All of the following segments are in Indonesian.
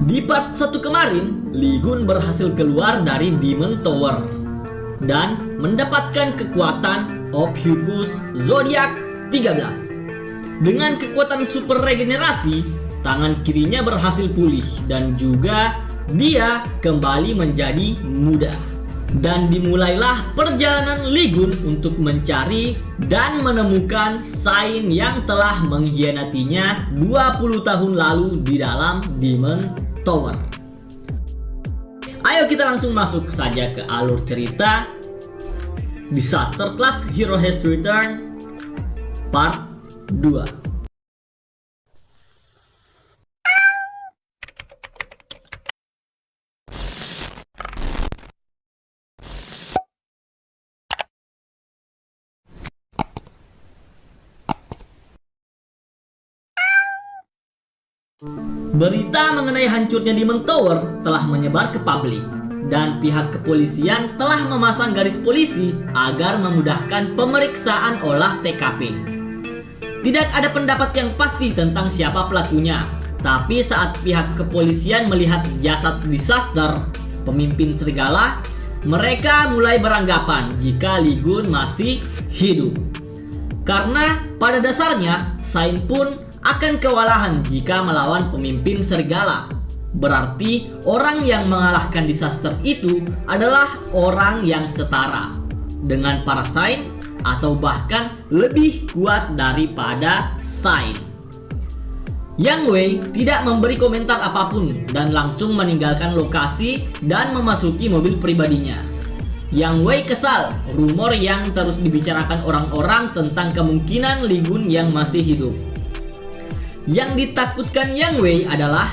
Di part 1 kemarin, Lee Gun berhasil keluar dari Demon Tower dan mendapatkan kekuatan Ophiuchus Zodiac 13. Dengan kekuatan super regenerasi, tangan kirinya berhasil pulih dan juga dia kembali menjadi muda. Dan dimulailah perjalanan Lee Gun untuk mencari dan menemukan Shine yang telah mengkhianatinya 20 tahun lalu di dalam Demon Tower. Ayo kita langsung masuk saja ke alur cerita Disaster Class Hero Has Returned Part 2. Berita mengenai hancurnya Demon Tower telah menyebar ke publik, dan pihak kepolisian telah memasang garis polisi agar memudahkan pemeriksaan olah TKP. Tidak ada pendapat yang pasti tentang siapa pelakunya, tapi saat pihak kepolisian melihat jasad Disaster, pemimpin serigala, mereka mulai beranggapan jika Lee Gun masih hidup. Karena pada dasarnya Shine pun akan kewalahan jika melawan pemimpin serigala. Berarti orang yang mengalahkan Disaster itu adalah orang yang setara dengan para Shine atau bahkan lebih kuat daripada Shine. Yang Wei tidak memberi komentar apapun dan langsung meninggalkan lokasi dan memasuki mobil pribadinya. Yang Wei kesal rumor yang terus dibicarakan orang-orang tentang kemungkinan Lee Gun yang masih hidup. Yang ditakutkan Yang Wei adalah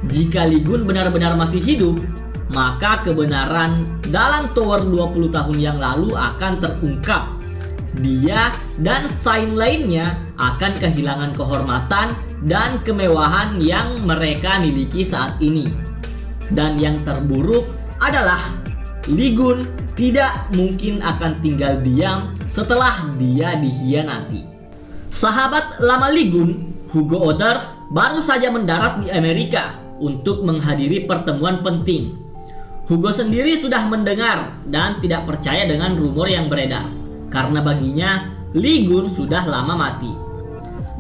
jika Lee Gun benar-benar masih hidup, maka kebenaran dalam Tower 20 tahun yang lalu akan terungkap. Dia dan Shine lainnya akan kehilangan kehormatan dan kemewahan yang mereka miliki saat ini. Dan yang terburuk adalah Lee Gun tidak mungkin akan tinggal diam setelah dia dikhianati. Sahabat lama Lee Gun, Hugo Others, baru saja mendarat di Amerika untuk menghadiri pertemuan penting. Hugo sendiri sudah mendengar dan tidak percaya dengan rumor yang beredar, karena baginya Lee Gun sudah lama mati.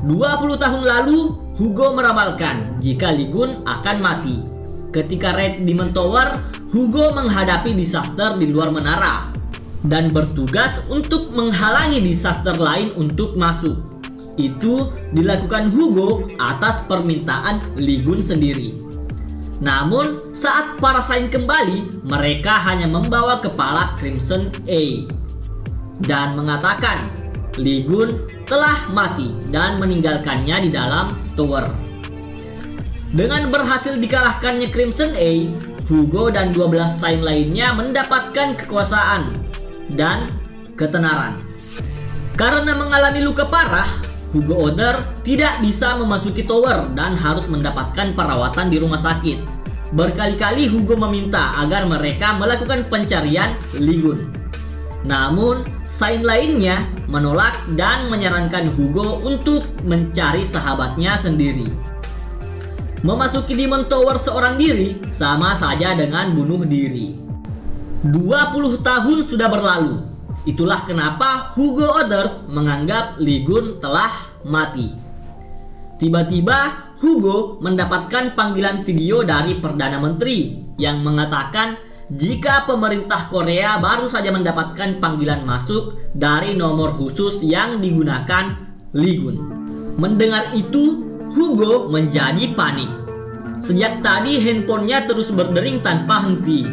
20 tahun lalu, Hugo meramalkan jika Lee Gun akan mati. Ketika raid Demon Tower, Hugo menghadapi Disaster di luar menara dan bertugas untuk menghalangi Disaster lain untuk masuk. Itu dilakukan Hugo atas permintaan Lee Gun sendiri. Namun saat para Shine kembali, mereka hanya membawa kepala Crimson A dan mengatakan Lee Gun telah mati dan meninggalkannya di dalam tower. Dengan berhasil dikalahkannya Crimson A, Hugo dan 12 Shine lainnya mendapatkan kekuasaan dan ketenaran. Karena mengalami luka parah, Hugo Others tidak bisa memasuki tower dan harus mendapatkan perawatan di rumah sakit. Berkali-kali Hugo meminta agar mereka melakukan pencarian Lee Gun. Namun, Shine lainnya menolak dan menyarankan Hugo untuk mencari sahabatnya sendiri. Memasuki Demon Tower seorang diri sama saja dengan bunuh diri. 20 tahun sudah berlalu. Itulah kenapa Hugo Others menganggap Lee Gun telah mati. Tiba-tiba Hugo mendapatkan panggilan video dari Perdana Menteri yang mengatakan jika pemerintah Korea baru saja mendapatkan panggilan masuk dari nomor khusus yang digunakan Lee Gun. Mendengar itu, Hugo menjadi panik. Sejak tadi handphonenya terus berdering tanpa henti.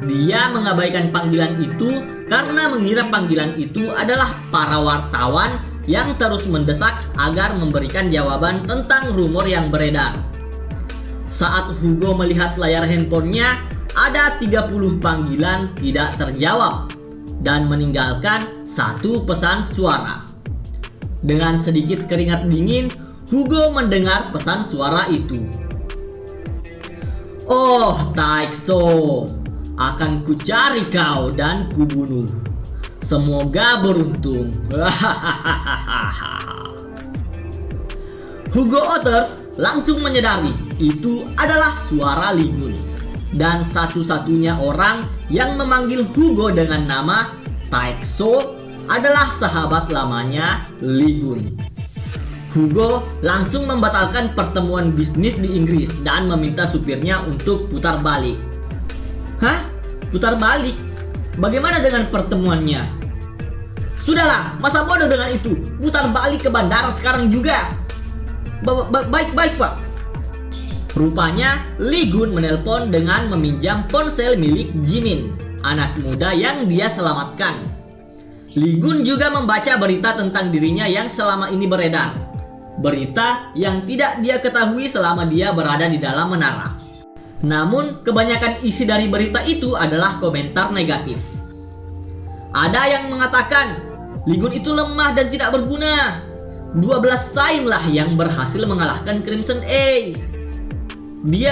Dia mengabaikan panggilan itu karena mengira panggilan itu adalah para wartawan yang terus mendesak agar memberikan jawaban tentang rumor yang beredar. Saat Hugo melihat layar handphonenya, ada 30 panggilan tidak terjawab dan meninggalkan satu pesan suara. Dengan sedikit keringat dingin, Hugo mendengar pesan suara itu. "Oh, Taekso, akan kucari kau dan kubunuh. Semoga beruntung." Hugo Others langsung menyadari itu adalah suara Li Gun. Dan satu-satunya orang yang memanggil Hugo dengan nama Taekso adalah sahabat lamanya Li Gun. Hugo langsung membatalkan pertemuan bisnis di Inggris dan meminta supirnya untuk putar balik. Hah? Putar balik? Bagaimana dengan pertemuannya? Sudahlah, masa bodoh dengan itu. Putar balik ke bandara sekarang juga. Baik-baik, Pak. Rupanya Li Gun menelpon dengan meminjam ponsel milik Jimin, anak muda yang dia selamatkan. Li Gun juga membaca berita tentang dirinya yang selama ini beredar. Berita yang tidak dia ketahui selama dia berada di dalam menara. Namun kebanyakan isi dari berita itu adalah komentar negatif. Ada yang mengatakan Li Gun itu lemah dan tidak berguna. 12 Sain lah yang berhasil mengalahkan Crimson A. Li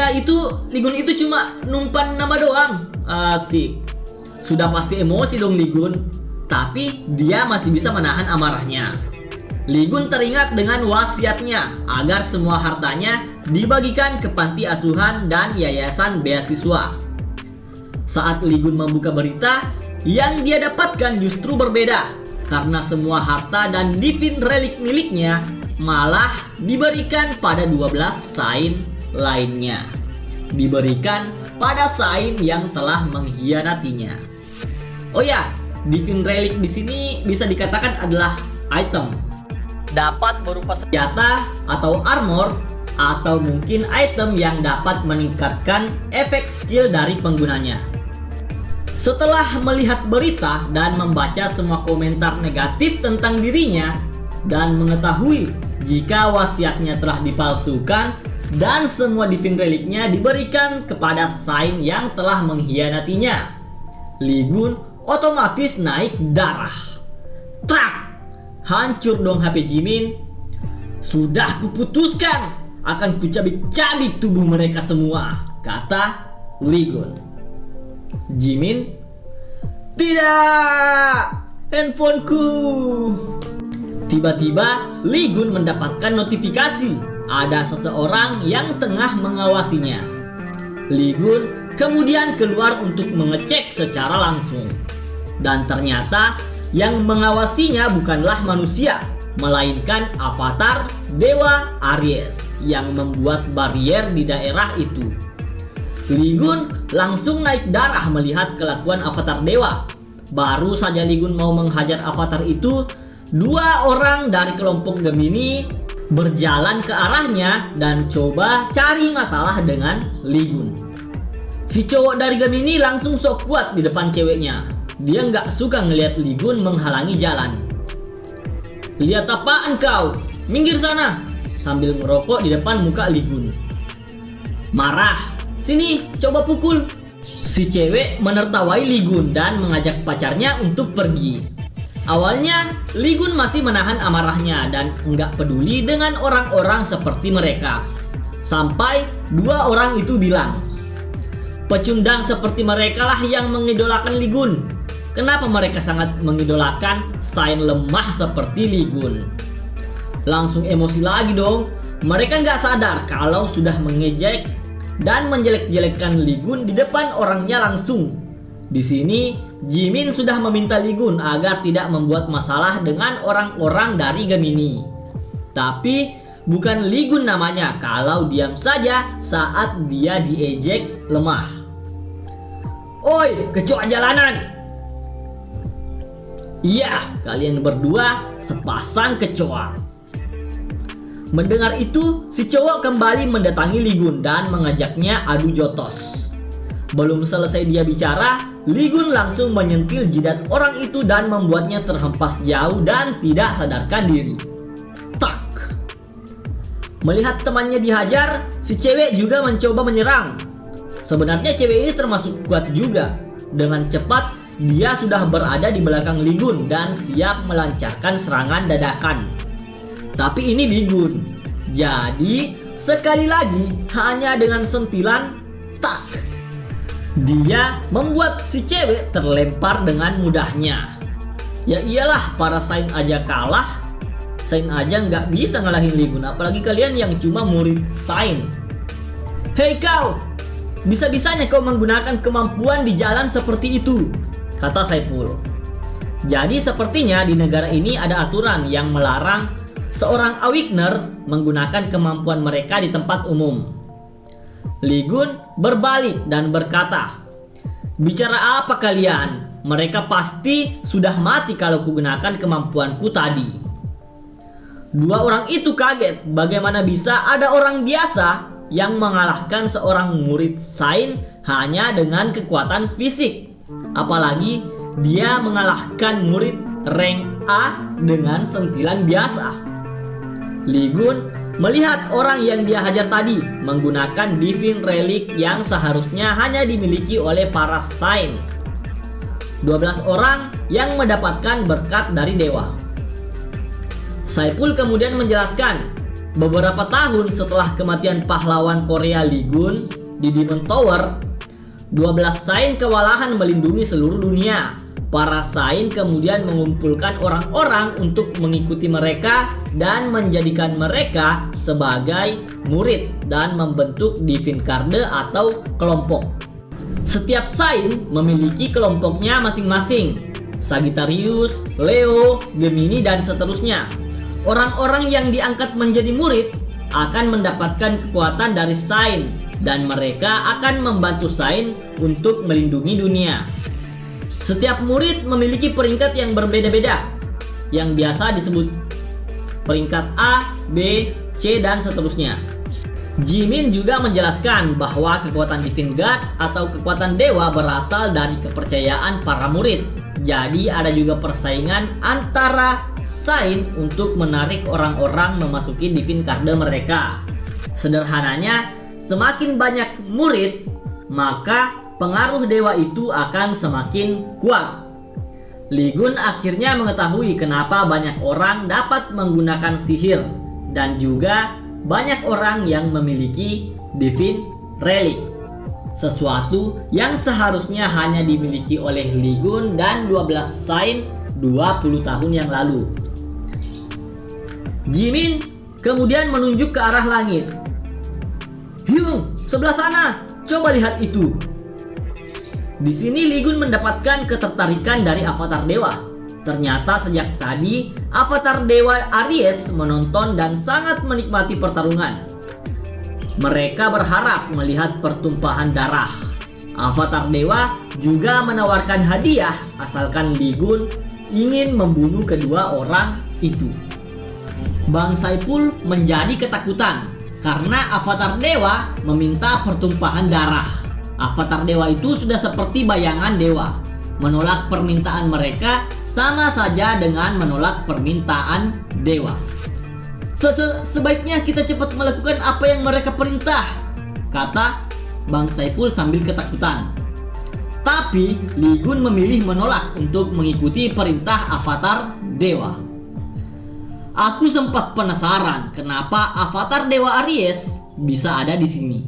Gun itu cuma numpan nama doang. Asik. Sudah pasti emosi dong Li Gun. Tapi dia masih bisa menahan amarahnya. Li Gun teringat dengan wasiatnya agar semua hartanya dibagikan ke panti asuhan dan yayasan beasiswa. Saat Li Gun membuka berita, yang dia dapatkan justru berbeda, karena semua harta dan divine relic miliknya malah diberikan pada 12 Sain lainnya. Diberikan pada Sain yang telah mengkhianatinya. Oh ya, divine relic di sini bisa dikatakan adalah item. Dapat berupa senjata atau armor, atau mungkin item yang dapat meningkatkan efek skill dari penggunanya. Setelah melihat berita dan membaca semua komentar negatif tentang dirinya, dan mengetahui jika wasiatnya telah dipalsukan dan semua divine reliknya diberikan kepada Sain yang telah mengkhianatinya, Li Gun otomatis naik darah. Trak! Hancur dong HP Jimin. Sudah kuputuskan akan kucabik-cabik tubuh mereka semua, kata Li Gun. Jimin, tidak, handphoneku. Tiba-tiba Li Gun mendapatkan notifikasi ada seseorang yang tengah mengawasinya. Li Gun kemudian keluar untuk mengecek secara langsung. Dan ternyata yang mengawasinya bukanlah manusia, melainkan avatar Dewa Aries yang membuat barrier di daerah itu. Li Gun langsung naik darah melihat kelakuan avatar dewa. Baru saja Li Gun mau menghajar avatar itu, 2 orang dari kelompok Gemini berjalan ke arahnya dan coba cari masalah dengan Li Gun. Si cowok dari Gemini langsung sok kuat di depan ceweknya. Dia nggak suka ngelihat Li Gun menghalangi jalan. Lihat apaan kau? Minggir sana! Sambil merokok di depan muka Li Gun. Marah. Sini, coba pukul. Si cewek menertawai Li Gun dan mengajak pacarnya untuk pergi. Awalnya, Li Gun masih menahan amarahnya dan nggak peduli dengan orang-orang seperti mereka. Sampai 2 orang itu bilang, pecundang seperti mereka lah yang mengidolakan Li Gun. Kenapa mereka sangat mengidolakan Sain lemah seperti Li Gun? Langsung emosi lagi dong. Mereka nggak sadar kalau sudah mengejek dan menjelek-jelekkan Li Gun di depan orangnya langsung. Di sini Jimin sudah meminta Li Gun agar tidak membuat masalah dengan orang-orang dari Gemini. Tapi bukan Li Gun namanya kalau diam saja saat dia diejek lemah. Oi, kecoa jalanan! Iya, kalian berdua sepasang kecoa. Mendengar itu, si cowok kembali mendatangi Li Gun dan mengajaknya adu jotos. Belum selesai dia bicara, Li Gun langsung menyentil jidat orang itu dan membuatnya terhempas jauh dan tidak sadarkan diri. Tak. Melihat temannya dihajar, si cewek juga mencoba menyerang. Sebenarnya cewek ini termasuk kuat juga. Dengan cepat, dia sudah berada di belakang Li Gun dan siap melancarkan serangan dadakan. Tapi ini Li Gun. Jadi, sekali lagi hanya dengan sentilan, tak. Dia membuat si cewek terlempar dengan mudahnya. Ya iyalah, para Sain aja kalah. Sain aja nggak bisa ngalahin Li Gun, apalagi kalian yang cuma murid Sain. Hei kau, bisa-bisanya kau menggunakan kemampuan di jalan seperti itu, kata Saiful. Jadi sepertinya di negara ini ada aturan yang melarang seorang Awakener menggunakan kemampuan mereka di tempat umum. Li Gun berbalik dan berkata, "Bicara apa kalian? Mereka pasti sudah mati kalau kugunakan kemampuanku tadi." Dua orang itu kaget bagaimana bisa ada orang biasa yang mengalahkan seorang murid Sain hanya dengan kekuatan fisik. Apalagi dia mengalahkan murid rank A dengan sentilan biasa. Li Gun melihat orang yang dia hajar tadi menggunakan Divine Relic yang seharusnya hanya dimiliki oleh para Sain. 12 orang yang mendapatkan berkat dari dewa. Saiful kemudian menjelaskan, beberapa tahun setelah kematian pahlawan Korea Li Gun di Demon Tower, 12 Sain kewalahan melindungi seluruh dunia. Para Sain kemudian mengumpulkan orang-orang untuk mengikuti mereka dan menjadikan mereka sebagai murid dan membentuk Divine Garde atau kelompok. Setiap Sain memiliki kelompoknya masing-masing, Sagittarius, Leo, Gemini, dan seterusnya. Orang-orang yang diangkat menjadi murid akan mendapatkan kekuatan dari Sain dan mereka akan membantu Sain untuk melindungi dunia. Setiap murid memiliki peringkat yang berbeda-beda, yang biasa disebut peringkat A, B, C, dan seterusnya. Jimin juga menjelaskan bahwa kekuatan Divine God atau kekuatan dewa berasal dari kepercayaan para murid. Jadi ada juga persaingan antara Sain untuk menarik orang-orang memasuki Divine Garde mereka. Sederhananya, semakin banyak murid, maka pengaruh dewa itu akan semakin kuat. Li Gun akhirnya mengetahui kenapa banyak orang dapat menggunakan sihir dan juga banyak orang yang memiliki Divine Relic, sesuatu yang seharusnya hanya dimiliki oleh Li Gun dan 12 Sain 20 tahun yang lalu. Jimin kemudian menunjuk ke arah langit. "Hyung, sebelah sana, coba lihat itu." Di sini Li Gun mendapatkan ketertarikan dari avatar dewa. Ternyata sejak tadi avatar dewa Aries menonton dan sangat menikmati pertarungan. Mereka berharap melihat pertumpahan darah. Avatar dewa juga menawarkan hadiah asalkan Li Gun ingin membunuh kedua orang itu. Bang Saiful menjadi ketakutan karena avatar dewa meminta pertumpahan darah. Avatar dewa itu sudah seperti bayangan dewa. Menolak permintaan mereka sama saja dengan menolak permintaan dewa. Sebaiknya kita cepat melakukan apa yang mereka perintah, kata Bang Saiful sambil ketakutan. Tapi Li Gun memilih menolak untuk mengikuti perintah avatar dewa. Aku sempat penasaran kenapa avatar dewa Aries bisa ada di sini.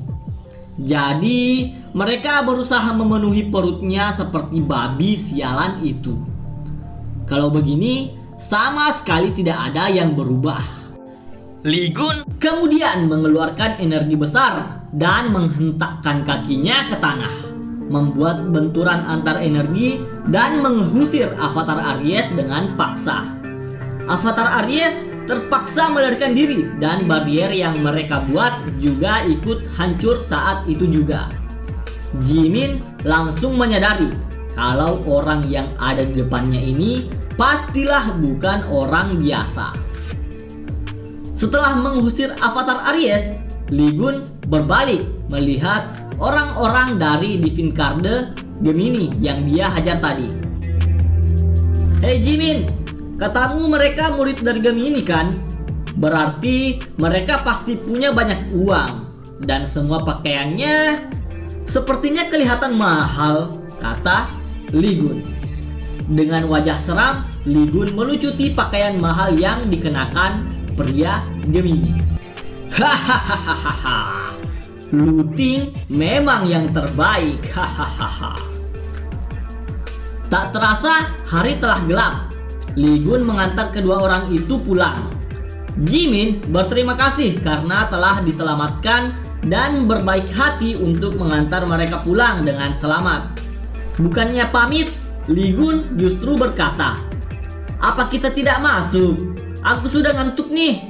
Jadi mereka berusaha memenuhi perutnya seperti babi sialan itu. Kalau begini, sama sekali tidak ada yang berubah. Li Gun kemudian mengeluarkan energi besar dan menghentakkan kakinya ke tanah, membuat benturan antar energi dan mengusir avatar Aries dengan paksa. Avatar Aries terpaksa melarikan diri dan barrier yang mereka buat juga ikut hancur saat itu juga. Jimin langsung menyadari kalau orang yang ada di depannya ini pastilah bukan orang biasa. Setelah mengusir avatar Aries, Li Gun berbalik melihat orang-orang dari Divine Garde Gemini yang dia hajar tadi. "Hei Jimin, katamu mereka murid dari Gemini kan? Berarti mereka pasti punya banyak uang dan semua pakaiannya sepertinya kelihatan mahal," kata Li Gun. Dengan wajah seram, Li Gun melucuti pakaian mahal yang dikenakan pria Gemini. "Hahaha, looting memang yang terbaik." Hahaha. Tak terasa hari telah gelap. Li Gun mengantar kedua orang itu pulang. Jimin berterima kasih karena telah diselamatkan dan berbaik hati untuk mengantar mereka pulang dengan selamat. Bukannya pamit, Lee Gun justru berkata, "Apa kita tidak masuk? Aku sudah ngantuk nih."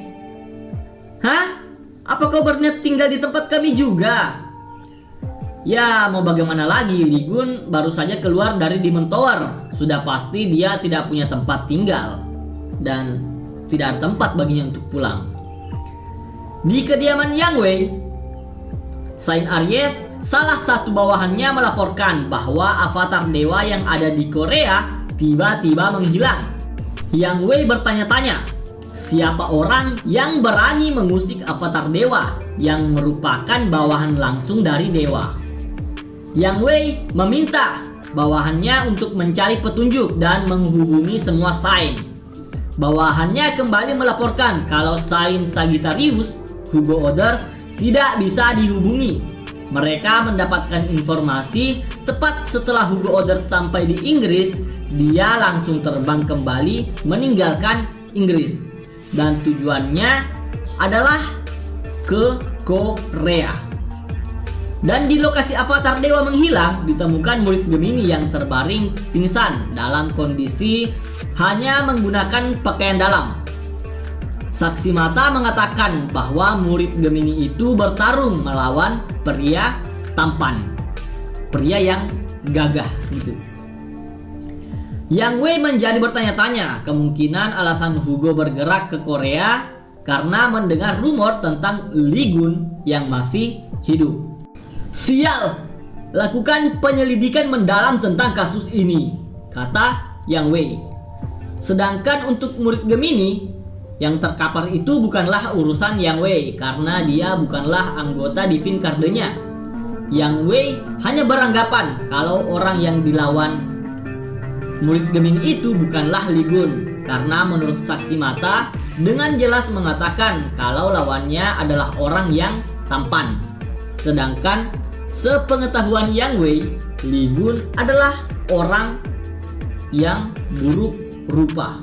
"Hah? Apa kau berniat tinggal di tempat kami juga?" Ya, mau bagaimana lagi, Lee Gun baru saja keluar dari Demon Tower. Sudah pasti dia tidak punya tempat tinggal dan tidak ada tempat baginya untuk pulang. Di kediaman Yang Wei, Saint Aries, salah satu bawahannya, melaporkan bahwa avatar dewa yang ada di Korea tiba-tiba menghilang. Yang Wei bertanya-tanya, siapa orang yang berani mengusik avatar dewa yang merupakan bawahan langsung dari dewa. Yang Wei meminta bawahannya untuk mencari petunjuk dan menghubungi semua Saint. Bawahannya kembali melaporkan kalau Saint Sagittarius, Hugo Others, tidak bisa dihubungi. Mereka mendapatkan informasi tepat setelah Hugo Others sampai di Inggris. Dia langsung terbang kembali meninggalkan Inggris dan tujuannya adalah ke Korea. Dan di lokasi avatar dewa menghilang ditemukan murid Gemini yang terbaring pingsan dalam kondisi hanya menggunakan pakaian dalam. Saksi mata mengatakan bahwa murid Gemini itu bertarung melawan pria tampan, pria yang gagah gitu. Yang Wei menjadi bertanya-tanya kemungkinan alasan Hugo bergerak ke Korea karena mendengar rumor tentang Lee Gun yang masih hidup. "Sial, lakukan penyelidikan mendalam tentang kasus ini," kata Yang Wei. Sedangkan untuk murid Gemini, yang terkapar itu bukanlah urusan Yang Wei karena dia bukanlah anggota Divine Garden-nya. Yang Wei hanya beranggapan kalau orang yang dilawan murid Gemini itu bukanlah Lee Gun karena menurut saksi mata dengan jelas mengatakan kalau lawannya adalah orang yang tampan. Sedangkan sepengetahuan Yang Wei, Lee Gun adalah orang yang buruk rupa.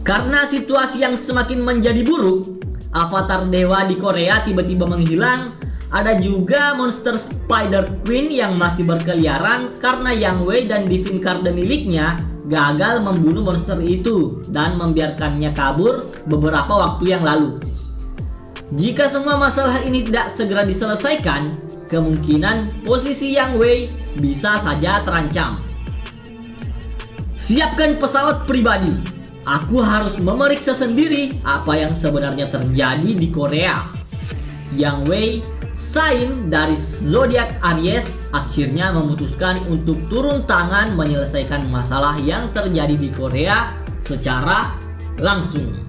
Karena situasi yang semakin menjadi buruk, avatar dewa di Korea tiba-tiba menghilang. Ada juga monster Spider Queen yang masih berkeliaran karena Yang Wei dan Divine Garden miliknya gagal membunuh monster itu dan membiarkannya kabur beberapa waktu yang lalu. Jika semua masalah ini tidak segera diselesaikan, kemungkinan posisi Yang Wei bisa saja terancam. Siapkan pesawat pribadi. Aku harus memeriksa sendiri apa yang sebenarnya terjadi di Korea. Yang Wei, Saint dari zodiak Aries, akhirnya memutuskan untuk turun tangan menyelesaikan masalah yang terjadi di Korea secara langsung.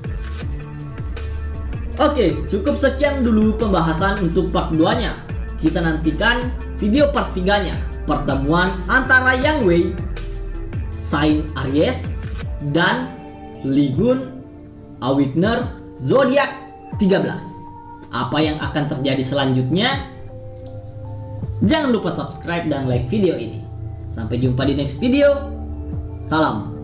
Oke, cukup sekian dulu pembahasan untuk part 2-nya. Kita nantikan video part 3-nya, pertemuan antara Yang Wei, Saint Aries, dan Lee Gun, Awakener zodiak 13. Apa yang akan terjadi selanjutnya? Jangan lupa subscribe dan like video ini. Sampai jumpa di next video. Salam.